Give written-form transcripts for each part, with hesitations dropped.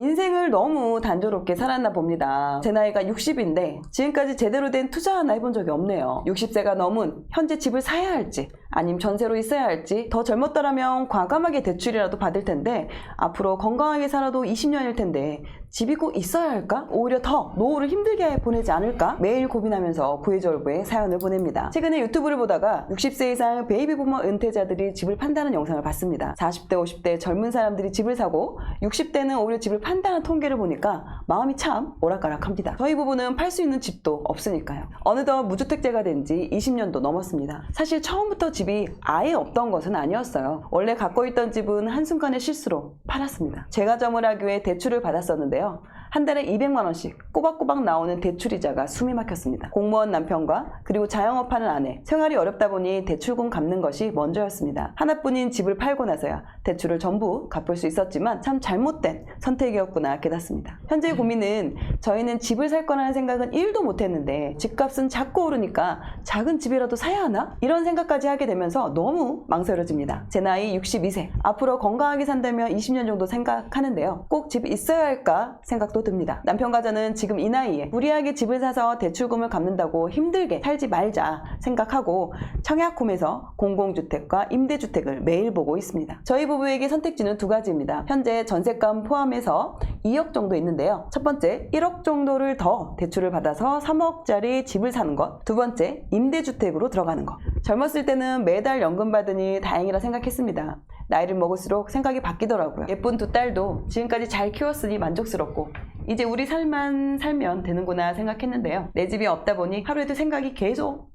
인생을 너무 단조롭게 살았나 봅니다. 제 나이가 60인데 지금까지 제대로 된 투자 하나 해본 적이 없네요. 60세가 넘은 현재 집을 사야 할지 아니면 전세로 있어야 할지, 더 젊었더라면 과감하게 대출이라도 받을 텐데 앞으로 건강하게 살아도 20년일 텐데 집이 꼭 있어야 할까? 오히려 더 노후를 힘들게 보내지 않을까? 매일 고민하면서 부의절부에 사연을 보냅니다. 최근에 유튜브를 보다가 60세 이상 베이비부머 은퇴자들이 집을 판다는 영상을 봤습니다. 40대, 50대 젊은 사람들이 집을 사고 60대는 오히려 집을 판다는 통계를 보니까 마음이 참 오락가락합니다. 저희 부부는 팔 수 있는 집도 없으니까요. 어느덧 무주택자가 된 지 20년도 넘었습니다. 사실 처음부터 집이 아예 없던 것은 아니었어요. 원래 갖고 있던 집은 한순간의 실수로 팔았습니다. 재가점을 하기 위해 대출을 받았었는데요. 한 달에 200만 원씩 꼬박꼬박 나오는 대출이자가 숨이 막혔습니다. 공무원 남편과 그리고 자영업하는 아내, 생활이 어렵다 보니 대출금 갚는 것이 먼저였습니다. 하나뿐인 집을 팔고 나서야 대출을 전부 갚을 수 있었지만 참 잘못된 선택이었구나 깨닫습니다. 현재 고민은 저희는 집을 살 거라는 생각은 1도 못했는데 집값은 자꾸 오르니까 작은 집이라도 사야 하나? 이런 생각까지 하게 되면서 너무 망설여집니다. 제 나이 62세, 앞으로 건강하게 산다면 20년 정도 생각하는데요. 꼭 집이 있어야 할까 생각도 듭니다. 남편과 저는 지금 이 나이에 무리하게 집을 사서 대출금을 갚는다고 힘들게 살지 말자 생각하고 청약홈에서 공공주택과 임대주택을 매일 보고 있습니다. 저희 부부에게 선택지는 두 가지입니다. 현재 전세감 포함해서 2억 정도 있는데요. 첫 번째, 1억 정도를 더 대출을 받아서 3억짜리 집을 사는 것. 두 번째, 임대주택으로 들어가는 것. 젊었을 때는 매달 연금 받으니 다행이라 생각했습니다. 나이를 먹을수록 생각이 바뀌더라고요. 예쁜 두 딸도 지금까지 잘 키웠으니 만족스럽고 이제 우리 삶만 살면 되는구나 생각했는데요. 내 집이 없다 보니 하루에도 생각이 계속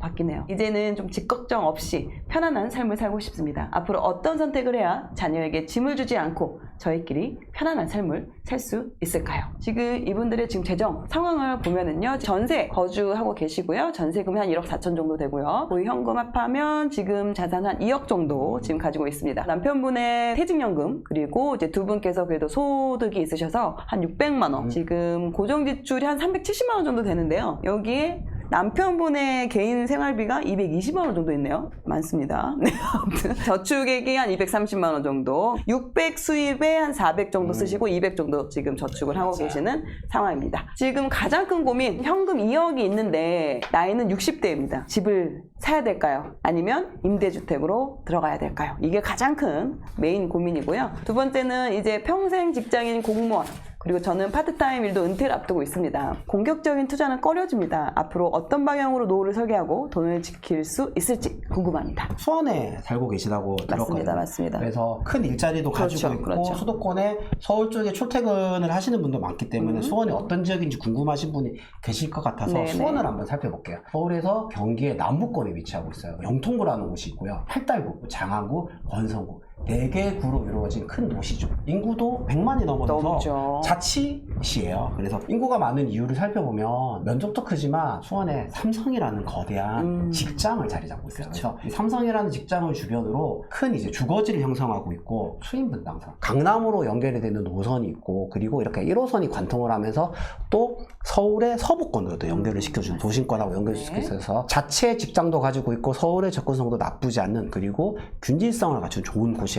바뀌네요. 이제는 좀 집 걱정 없이 편안한 삶을 살고 싶습니다. 앞으로 어떤 선택을 해야 자녀에게 짐을 주지 않고 저희끼리 편안한 삶을 살 수 있을까요? 지금 이분들의 지금 재정 상황을 보면은요, 전세 거주하고 계시고요. 전세금이 한 1억 4천 정도 되고요. 거의 현금 합하면 지금 자산 한 2억 정도 지금 가지고 있습니다. 남편분의 퇴직연금, 그리고 이제 두 분께서 그래도 소득이 있으셔서 한 600만 원, 지금 고정지출이 한 370만 원 정도 되는데요. 여기에 남편분의 개인 생활비가 220만 원 정도 있네요. 많습니다. 네, 아무튼 저축액이 한 230만 원 정도, 600 수입에 한 400 정도 쓰시고 200 정도 지금 저축을 하고 계시는 상황입니다. 지금 가장 큰 고민, 현금 2억이 있는데 나이는 60대입니다. 집을 사야 될까요? 아니면 임대주택으로 들어가야 될까요? 이게 가장 큰 메인 고민이고요. 두 번째는 이제 평생 직장인 공무원, 그리고 저는 파트타임 일도 은퇴를 앞두고 있습니다. 공격적인 투자는 꺼려집니다. 앞으로 어떤 방향으로 노후를 설계하고 돈을 지킬 수 있을지 궁금합니다. 수원에 살고 계시다고 들었거든요. 맞습니다. 그래서 큰 일자리도 가지고 있고 수도권에 서울 쪽에 출퇴근을 하시는 분도 많기 때문에 수원이 어떤 지역인지 궁금하신 분이 계실 것 같아서 수원을 한번 살펴볼게요. 서울에서 경기의 남부권에 위치하고 있어요. 영통구라는 곳이 있고요. 팔달구, 장안구, 권성구 4개 구로 이루어진 큰 도시죠. 인구도 100만이 넘어서 자치시예요. 그래서 인구가 많은 이유를 살펴보면 면적도 크지만 수원에 삼성이라는 거대한 직장을 자리 잡고 있어요. 그래서 이 삼성이라는 직장을 주변으로 큰 이제 주거지를 형성하고 있고 수인분당선, 강남으로 연결이 되는 노선이 있고, 그리고 이렇게 1호선이 관통을 하면서 또 서울의 서부권으로도 연결을 시켜주는 도심권하고 연결시켜 있어서 자체 직장도 가지고 있고 서울의 접근성도 나쁘지 않는, 그리고 균질성을 갖춘 좋은 곳이에요.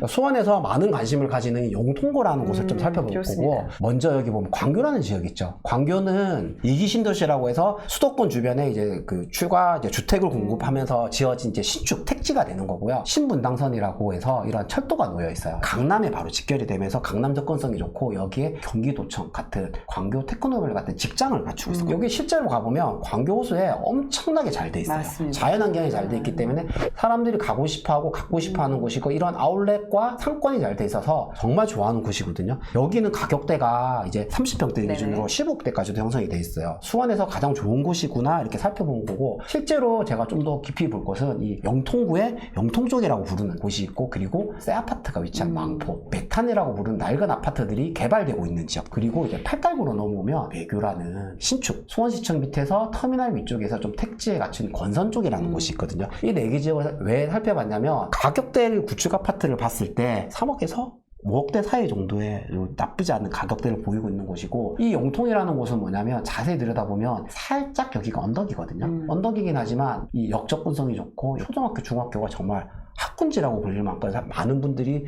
수원에서 많은 관심을 가지는 영통구라는 곳을 좀 살펴볼 거고, 먼저 여기 보면 광교라는 지역이 있죠. 광교는 이기 신도시라고 해서 수도권 주변에 이제 그 추가 이제 주택을 공급하면서 지어진 이제 신축 택지가 되는 거고요. 신분당선이라고 해서 이런 철도가 놓여 있어요. 강남에 바로 직결이 되면서 강남 접근성이 좋고, 여기에 경기도청 같은 광교 테크노밸리 같은 직장을 갖추고 있어요. 여기 실제로 가보면 광교 호수에 엄청나게 잘 돼 있어요. 맞습니다. 자연환경이 잘 돼 있기 때문에 사람들이 가고 싶어하고 갖고 싶어하는 곳이고, 이런 아울렛과 상권이 잘 돼 있어서 정말 좋아하는 곳이거든요. 여기는 가격대가 이제 30평대 기준으로 15억대까지도 형성이 돼 있어요. 수원에서 가장 좋은 곳이구나 이렇게 살펴본 거고, 실제로 제가 좀 더 깊이 볼 것은 이 영통구에 영통쪽이라고 부르는 곳이 있고, 그리고 새 아파트가 위치한 망포, 메탄이라고 부르는 낡은 아파트들이 개발되고 있는 지역, 그리고 이제 팔달구로 넘어오면 외교라는 신축, 수원시청 밑에서 터미널 위쪽에서 좀 택지에 갖춘 권선 쪽이라는 곳이 있거든요. 이 4개 지역을 왜 살펴봤냐면, 가격대를 구축 아파트를 봤을 때 3억에서 5억대 사이 정도의 나쁘지 않은 가격대를 보이고 있는 곳이고, 이 영통이라는 곳은 뭐냐면 자세히 들여다보면 살짝 여기가 언덕이거든요. 언덕이긴 하지만 이 역접근성이 좋고 초등학교, 중학교가 정말 학군지라고 불릴 만큼 많은 분들이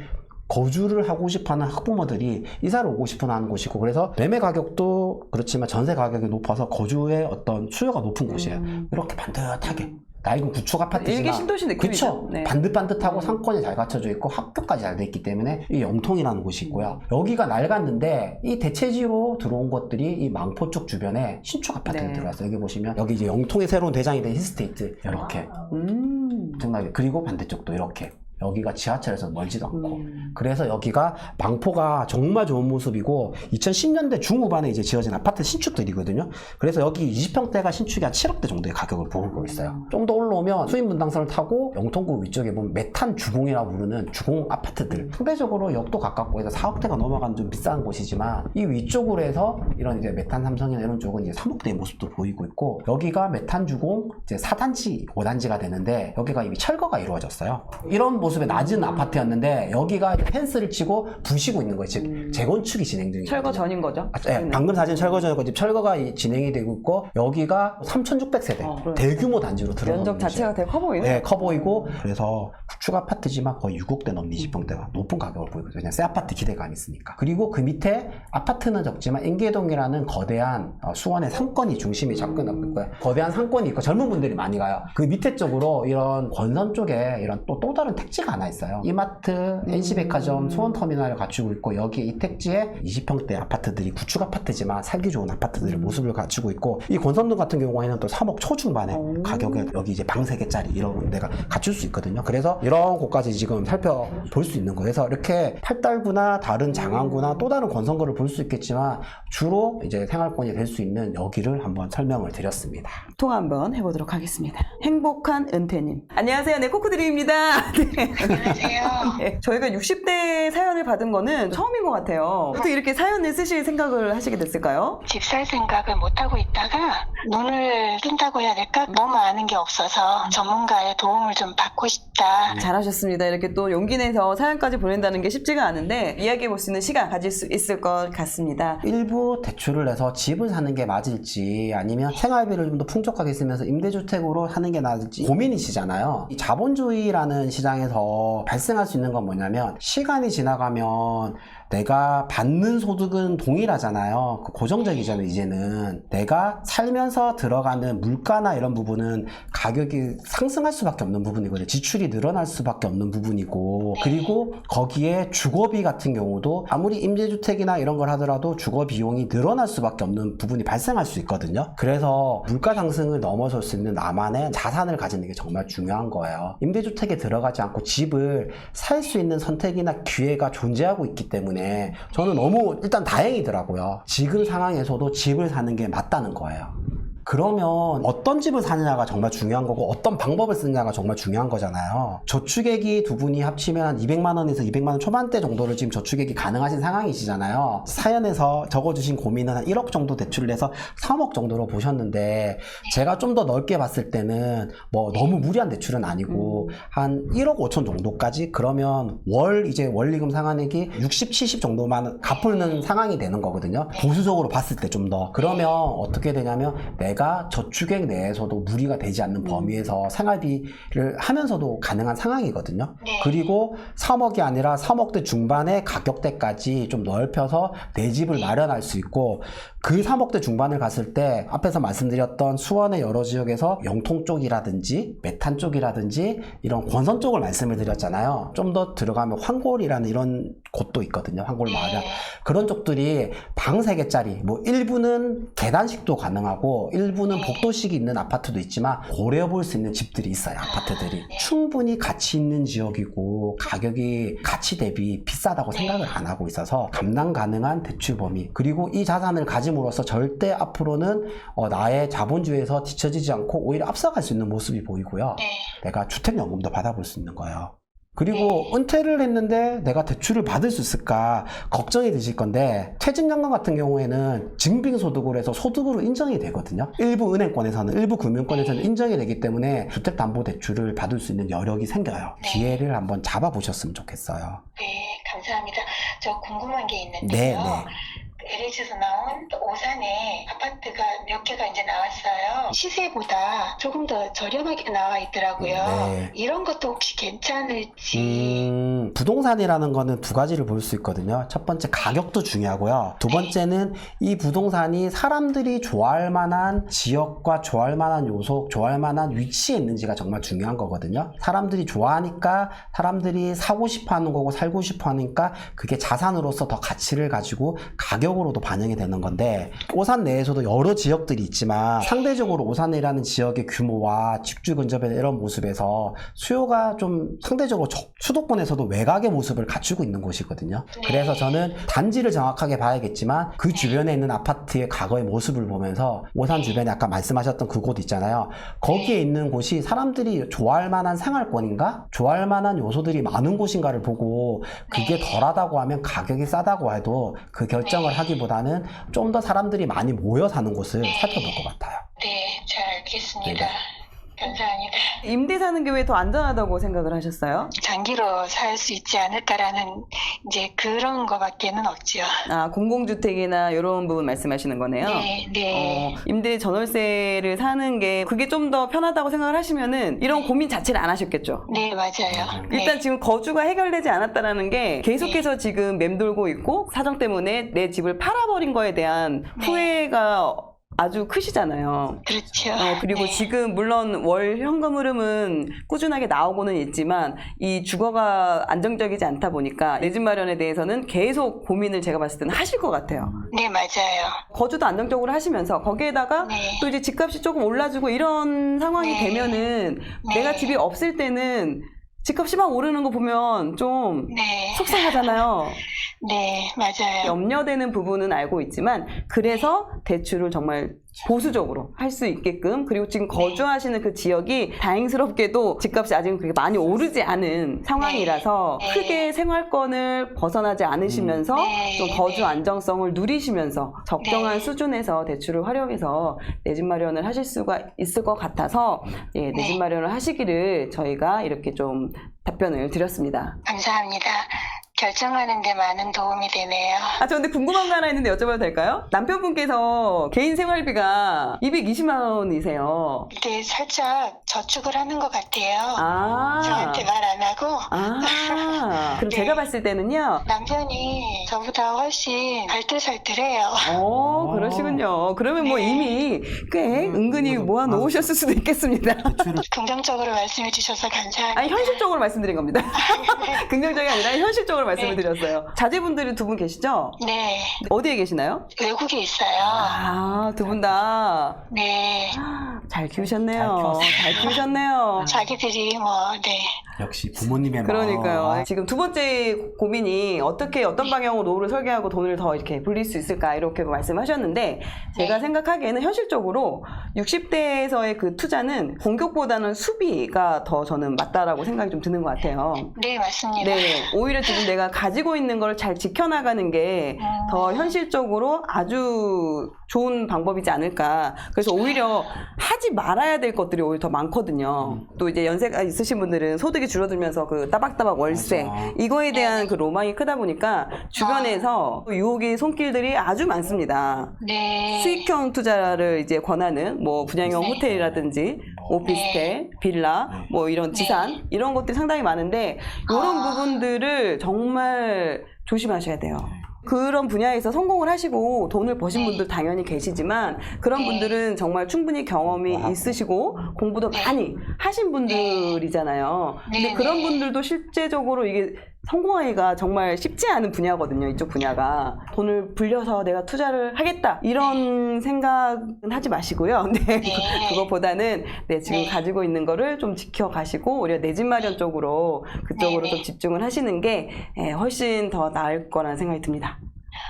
거주를 하고 싶어하는 학부모들이 이사를 오고 싶어 하는 곳이고, 그래서 매매 가격도 그렇지만 전세 가격이 높아서 거주의 어떤 수요가 높은 곳이에요. 이렇게 반듯하게. 낡은 구축 아파트지만 일개 신도시 느낌이죠. 그쵸? 네. 반듯반듯하고 상권이 잘 갖춰져 있고 학교까지 잘 돼 있기 때문에 이 영통이라는 곳이 있고요. 여기가 낡았는데 이 대체지로 들어온 것들이 이 망포 쪽 주변에 신축 아파트가 네. 들어왔어요. 여기 보시면 여기 이제 영통의 새로운 대장이 된 힐스테이트 이렇게 엄청나게, 그리고 반대쪽도 이렇게 여기가 지하철에서 멀지도 않고, 그래서 여기가 망포가 정말 좋은 모습이고 2010년대 중후반에 이제 지어진 아파트 신축들이거든요. 그래서 여기 20평대가 신축이 한 7억대 정도의 가격을 보고 있어요. 좀 더 올라오면 수입 분당선을 타고 영통구 위쪽에 보면 메탄 주공이라고 부르는 주공 아파트들, 상대적으로 역도 가깝고 해서 4억대가 넘어가는 좀 비싼 곳이지만 이 위쪽으로 해서 이런 이제 메탄 삼성이나 이런 쪽은 이제 3억대의 모습도 보이고 있고, 여기가 메탄 주공 이제 4단지 5단지가 되는데 여기가 이미 철거가 이루어졌어요. 이런 모습의 낮은 아파트였는데 여기가 펜스를 치고 부시고 있는 거예요. 즉 재건축이 진행 중이에요. 철거 전인 거죠? 네, 방금 사진 철거 전이고 지금 철거가 진행이 되고 있고, 여기가 3,600세대 대규모 단지로 들어가는 면적 자체가 되게 커 보이네. 네, 커 보이고, 그래서 구축 아파트지만 거의 6억대 넘는 20평대가 높은 가격을 보이거든요. 그냥 새 아파트 기대가 안 있으니까. 그리고 그 밑에 아파트는 적지만 인계동이라는 거대한 수원의 상권이 중심이 접근하고 있고요. 거대한 상권이 있고 젊은 분들이 많이 가요. 그 밑에 쪽으로 이런 권선 쪽에 이런 또 다른 택지가 하나 있어요. 이마트, NC백화점, 수원터미널을 갖추고 있고, 여기 이 택지에 20평대 아파트들이 구축 아파트지만 살기 좋은 아파트들의 모습을 갖추고 있고, 이 권선동 같은 경우에는 또 3억 초중반에 가격에 여기 이제 방 3개짜리 이런 데가 갖출 수 있거든요. 그래서 이런 곳까지 지금 살펴볼 수 있는 거예요. 그래서 이렇게 팔달구나 다른 장안구나 또 다른 권선구를 볼 수 있겠지만 주로 이제 생활권이 될 수 있는 여기를 한번 설명을 드렸습니다. 통화 한번 해보도록 하겠습니다. 행복한 은퇴님. 안녕하세요. 네, 코코드림입니다. 네. 안녕하세요. 네, 저희가 60대 사연을 받은 거는 처음인 것 같아요. 어떻게 이렇게 사연을 쓰실 생각을 하시게 됐을까요? 집 살 생각을 못하고 있다가 눈을 뜬다고 해야 될까? 너무 아는 게 없어서 전문가의 도움을 좀 받고 싶다. 잘하셨습니다. 이렇게 또 용기 내서 사연까지 보낸다는 게 쉽지가 않은데 이야기해 볼 수 있는 시간 가질 수 있을 것 같습니다. 일부 대출을 내서 집을 사는 게 맞을지, 아니면 생활비를 좀 더 풍족하게 쓰면서 임대주택으로 사는 게 나을지 고민이시잖아요. 이 자본주의라는 시장에서 발생할 수 있는 건 뭐냐면, 시간이 지나가면 내가 받는 소득은 동일하잖아요. 고정적이잖아요. 이제는 내가 살면서 들어가는 물가나 이런 부분은 가격이 상승할 수밖에 없는 부분이거든요. 지출이 늘어날 수밖에 없는 부분이고, 그리고 거기에 주거비 같은 경우도 아무리 임대주택이나 이런 걸 하더라도 주거 비용이 늘어날 수밖에 없는 부분이 발생할 수 있거든요. 그래서 물가 상승을 넘어설 수 있는 나만의 자산을 가지는 게 정말 중요한 거예요. 임대주택에 들어가지 않고 집을 살 수 있는 선택이나 기회가 존재하고 있기 때문에 저는 너무 일단 다행이더라고요. 지금 상황에서도 집을 사는 게 맞다는 거예요. 그러면 어떤 집을 사느냐가 정말 중요한 거고, 어떤 방법을 쓰느냐가 정말 중요한 거잖아요. 저축액이 두 분이 합치면 한 200만 원에서 200만 원 초반대 정도를 지금 저축액이 가능하신 상황이시잖아요. 사연에서 적어주신 고민은 한 1억 정도 대출을 해서 3억 정도로 보셨는데, 제가 좀 더 넓게 봤을 때는 뭐 너무 무리한 대출은 아니고 한 1억 5천 정도까지, 그러면 이제 원리금 상환액이 60, 70 정도만 갚는 상황이 되는 거거든요. 보수적으로 봤을 때 좀 더. 그러면 어떻게 되냐면, 내가 저축액 내에서도 무리가 되지 않는 범위에서 생활비를 하면서도 가능한 상황이거든요. 그리고 3억이 아니라 3억대 중반의 가격대까지 좀 넓혀서 내 집을 마련할 수 있고, 그 3억대 중반을 갔을 때 앞에서 말씀드렸던 수원의 여러 지역에서 영통 쪽이라든지 메탄 쪽이라든지 이런 권선 쪽을 말씀을 드렸잖아요. 좀 더 들어가면 황골이라는 이런 곳도 있거든요. 황골 마을. 그런 쪽들이 방 3개짜리, 뭐 일부는 계단식도 가능하고 일부는 복도식이 있는 아파트도 있지만 고려 볼 수 있는 집들이 있어요. 아파트들이 충분히 가치 있는 지역이고 가격이 가치 대비 비싸다고 생각을 안 하고 있어서 감당 가능한 대출 범위, 그리고 이 자산을 가짐으로써 절대 앞으로는 나의 자본주의에서 뒤처지지 않고 오히려 앞서갈 수 있는 모습이 보이고요. 내가 주택연금도 받아볼 수 있는 거예요. 그리고 은퇴를 했는데 내가 대출을 받을 수 있을까 걱정이 되실 건데, 퇴직연금 같은 경우에는 증빙소득으로 해서 소득으로 인정이 되거든요. 일부 은행권에서는, 일부 금융권에서는 인정이 되기 때문에 주택담보대출을 받을 수 있는 여력이 생겨요. 기회를 한번 잡아보셨으면 좋겠어요. 네, 감사합니다. 저 궁금한 게 있는데요. LH에서 나온 오산에 아파트가 몇 개가 이제 나왔어요. 시세보다 조금 더 저렴하게 나와 있더라고요. 네. 이런 것도 혹시 괜찮을지. 부동산이라는 거는 두 가지를 볼 수 있거든요. 첫 번째 가격도 중요하고요. 두 번째는 이 부동산이 사람들이 좋아할 만한 지역과 좋아할 만한 요소, 좋아할 만한 위치에 있는지가 정말 중요한 거거든요. 사람들이 좋아하니까 사람들이 사고 싶어 하는 거고 살고 싶어 하니까 그게 자산으로서 더 가치를 가지고 가격으로도 반영이 되는 건데, 오산 내에서도 여러 지역들이 있지만 상대적으로 오산이라는 지역의 규모와 직주 근접의 이런 모습에서 수요가 좀 상대적으로 수도권에서도 외곽의 모습을 갖추고 있는 곳이거든요. 그래서 저는 단지를 정확하게 봐야겠지만 그 주변에 있는 아파트의 과거의 모습을 보면서 오산 주변에 아까 말씀하셨던 그곳 있잖아요. 거기에 있는 곳이 사람들이 좋아할 만한 생활권인가? 좋아할 만한 요소들이 많은 곳인가를 보고 그게 덜하다고 하면 가격이 싸다고 해도 그 결정을 하기보다는 좀 더 사람들이 많이 모여 사는 곳을 살펴볼 것 같아요. 네, 잘 알겠습니다. 네네. 감사합니다. 임대 사는 게 왜 더 안전하다고 생각을 하셨어요? 장기로 살 수 있지 않을까라는 이제 그런 거밖에는 없죠. 아, 공공주택이나 이런 부분 말씀하시는 거네요. 네, 네. 임대 전월세를 사는 게 그게 좀 더 편하다고 생각을 하시면은 이런 고민 자체를 안 하셨겠죠? 네, 맞아요. 일단 네. 지금 거주가 해결되지 않았다라는 게 계속해서 지금 맴돌고 있고 사정 때문에 내 집을 팔아버린 거에 대한 후회가 아주 크시잖아요. 그렇죠. 그리고 네. 지금 물론 월 현금 흐름은 꾸준하게 나오고는 있지만 이 주거가 안정적이지 않다 보니까 내 집 마련에 대해서는 계속 고민을 제가 봤을 때는 하실 것 같아요. 네, 맞아요. 거주도 안정적으로 하시면서 거기에다가 네. 또 이제 집값이 조금 올라주고 이런 상황이 네. 되면은 네. 내가 집이 없을 때는 집값이 막 오르는 거 보면 좀 네. 속상하잖아요. 네, 맞아요. 염려되는 부분은 알고 있지만 그래서 대출을 정말 보수적으로 할 수 있게끔, 그리고 지금 거주하시는 그 지역이 다행스럽게도 집값이 아직은 그렇게 많이 오르지 않은 상황이라서 네. 크게 생활권을 벗어나지 않으시면서 네. 좀 거주 네. 안정성을 누리시면서 적정한 네. 수준에서 대출을 활용해서 내 집 마련을 하실 수가 있을 것 같아서 내 집 네. 마련을 하시기를 저희가 이렇게 좀 답변을 드렸습니다. 감사합니다. 결정하는 데 많은 도움이 되네요. 저 근데 궁금한 거 하나 있는데 여쭤봐도 될까요? 남편분께서 개인 생활비가 220만 원이세요. 이게 살짝 저축을 하는 것 같아요. 저한테 말 안 하고. 그럼 네. 제가 봤을 때는요. 남편이 저보다 훨씬 발달살뜰해요. 그러시군요. 그러면 뭐 네. 이미 꽤 은근히 모아 놓으셨을 수도 있겠습니다. 대출을 긍정적으로 말씀해 주셔서 감사합니다. 아니, 현실적으로 말씀드린 겁니다. 긍정적이 아니라 현실적으로 말씀을 네. 드렸어요. 자제분들이 두 분 계시죠? 네, 어디에 계시나요? 외국에 있어요. 두 분 다 네, 잘 키우셨네요. 잘 잘 키우셨네요. 자기들이 네. 역시 부모님의 그러니까요. 마음. 지금 두 번째 고민이 어떤 방향으로 노후를 설계하고 돈을 더 이렇게 불릴 수 있을까 이렇게 말씀하셨는데 제가 네. 생각하기에는 현실적으로 60대에서의 그 투자는 공격보다는 수비가 더 저는 맞다라고 생각이 좀 드는 것 같아요. 네, 맞습니다. 네, 오히려 지금 내가 가지고 있는 걸 잘 지켜나가는 게 더 현실적으로 아주 좋은 방법이지 않을까. 그래서 오히려 하지 말아야 될 것들이 오히려 더 많거든요. 또 이제 연세가 있으신 분들은 소득이 줄어들면서 그 따박따박 월세 맞아. 이거에 대한 그 로망이 크다 보니까 주변에서 유혹의 손길들이 아주 많습니다. 네. 수익형 투자를 이제 권하는 뭐 분양형 네. 호텔이라든지 오피스텔, 빌라, 네. 뭐 이런 지산 이런 것들이 상당히 많은데 이런 부분들을 정말 조심하셔야 돼요. 그런 분야에서 성공을 하시고 돈을 버신 분들 당연히 계시지만 그런 분들은 정말 충분히 경험이 있으시고 공부도 많이 하신 분들이잖아요. 근데 그런 분들도 실제적으로 이게 성공하기가 정말 쉽지 않은 분야거든요. 이쪽 분야가. 돈을 불려서 내가 투자를 하겠다 이런 생각은 하지 마시고요. 네. 그것보다는 지금 가지고 있는 거를 좀 지켜가시고 오히려 내 집 마련 쪽으로 그쪽으로 좀 집중을 하시는 게 훨씬 더 나을 거라는 생각이 듭니다.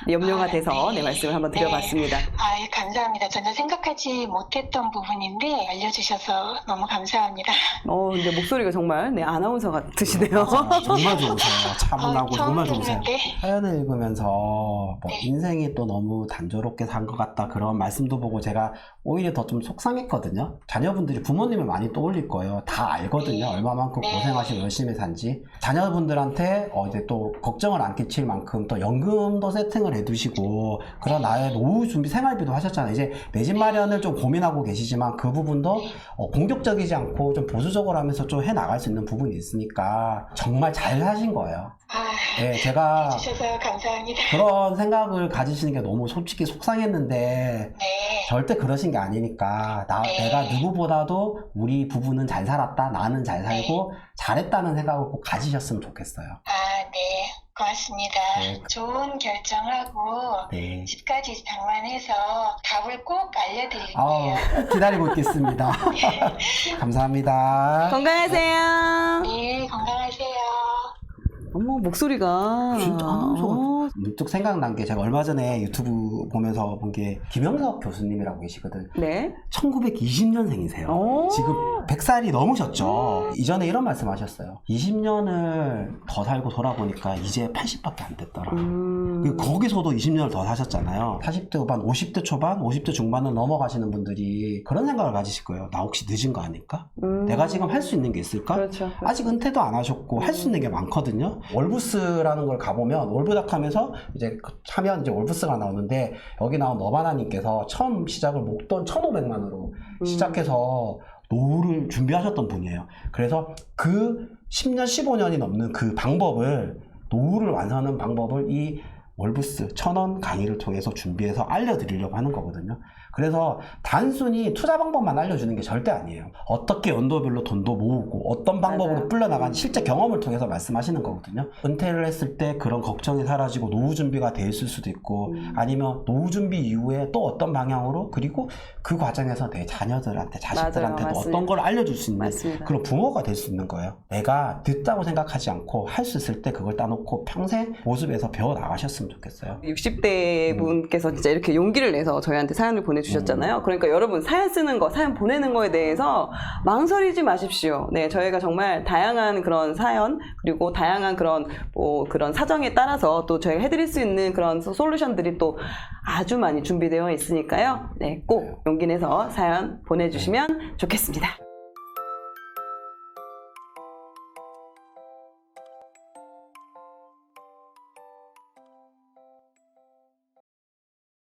염려가 돼서 말씀을 한번 드려봤습니다. 예, 감사합니다. 전혀 생각하지 못했던 부분인데 알려주셔서 너무 감사합니다. 근데 목소리가 정말 아나운서 같으시네요. 정말 좋으세요. 차분하고 정말 처음 좋으세요. 듣는데. 사연을 읽으면서 인생이 또 너무 단조롭게 산 것 같다 그런 말씀도 보고 제가 오히려 더 좀 속상했거든요. 자녀분들이 부모님을 많이 떠올릴 거예요. 다 알거든요. 얼마만큼 고생하시고 열심히 산지. 자녀분들한테 이제 또 걱정을 안 끼칠 만큼 또 연금도 세팅을 세이빙을 해두시고 그런 나의 노후 준비 생활비도 하셨잖아요. 이제 내 집 마련을 좀 고민하고 계시지만 그 부분도 공격적이지 않고 좀 보수적으로 하면서 좀 해나갈 수 있는 부분이 있으니까 정말 잘 하신 거예요. 네, 제가 해주셔서 감사합니다. 그런 생각을 가지시는 게 너무 솔직히 속상했는데 네. 절대 그러신 게 아니니까 네. 내가 누구보다도 우리 부부는 잘 살았다, 나는 잘 살고 잘했다는 생각을 꼭 가지셨으면 좋겠어요. 네. 고맙습니다. 네. 좋은 결정하고 네. 집까지 방문해서 답을 꼭 알려드릴게요. 기다리고 있겠습니다. 감사합니다. 건강하세요. 네, 건강하세요. 어머, 목소리가. 진짜 문득 생각난 게 제가 얼마 전에 유튜브 보면서 본 게 김영석 교수님이라고 계시거든. 네. 1920년생이세요. 오. 지금 100살이 넘으셨죠. 이전에 이런 말씀 하셨어요. 20년을 더 살고 돌아보니까 이제 80밖에 안 됐더라. 그리고 거기서도 20년을 더 사셨잖아요. 40대 후반, 50대 초반, 50대 중반을 넘어가시는 분들이 그런 생각을 가지실 거예요. 나 혹시 늦은 거 아닐까? 내가 지금 할 수 있는 게 있을까? 그렇죠. 아직 은퇴도 안 하셨고 할 수 있는 게 많거든요. 월부스라는 걸 가보면 월부닥 하면서 이제 하면 이제 월부스가 나오는데 여기 나온 너바나님께서 처음 시작을 목돈 1,500만으로 시작해서 노후를 준비하셨던 분이에요. 그래서 그 10년, 15년이 넘는 그 방법을 노후를 완성하는 방법을 이 월부스 1,000원 강의를 통해서 준비해서 알려드리려고 하는 거거든요. 그래서 단순히 투자 방법만 알려주는 게 절대 아니에요. 어떻게 연도별로 돈도 모으고 어떤 방법으로 맞아요. 불려나간 실제 경험을 통해서 말씀하시는 거거든요. 은퇴를 했을 때 그런 걱정이 사라지고 노후 준비가 돼 있을 수도 있고 아니면 노후 준비 이후에 또 어떤 방향으로 그리고 그 과정에서 내 자녀들한테 자식들한테도 맞아요. 어떤 걸 알려줄 수 있는 맞습니다. 그런 부모가 될 수 있는 거예요. 내가 늦다고 생각하지 않고 할 수 있을 때 그걸 따놓고 평생 모습에서 배워 나가셨으면 좋겠어요. 60대 분께서 진짜 이렇게 용기를 내서 저희한테 사연을 보내주셨잖아요. 그러니까 여러분 사연 쓰는 거, 사연 보내는 거에 대해서 망설이지 마십시오. 네, 저희가 정말 다양한 그런 사연 그리고 다양한 그런 그런 사정에 따라서 또 저희가 해드릴 수 있는 그런 솔루션들이 또 아주 많이 준비되어 있으니까요. 네, 꼭 용기 내서 사연 보내주시면 좋겠습니다.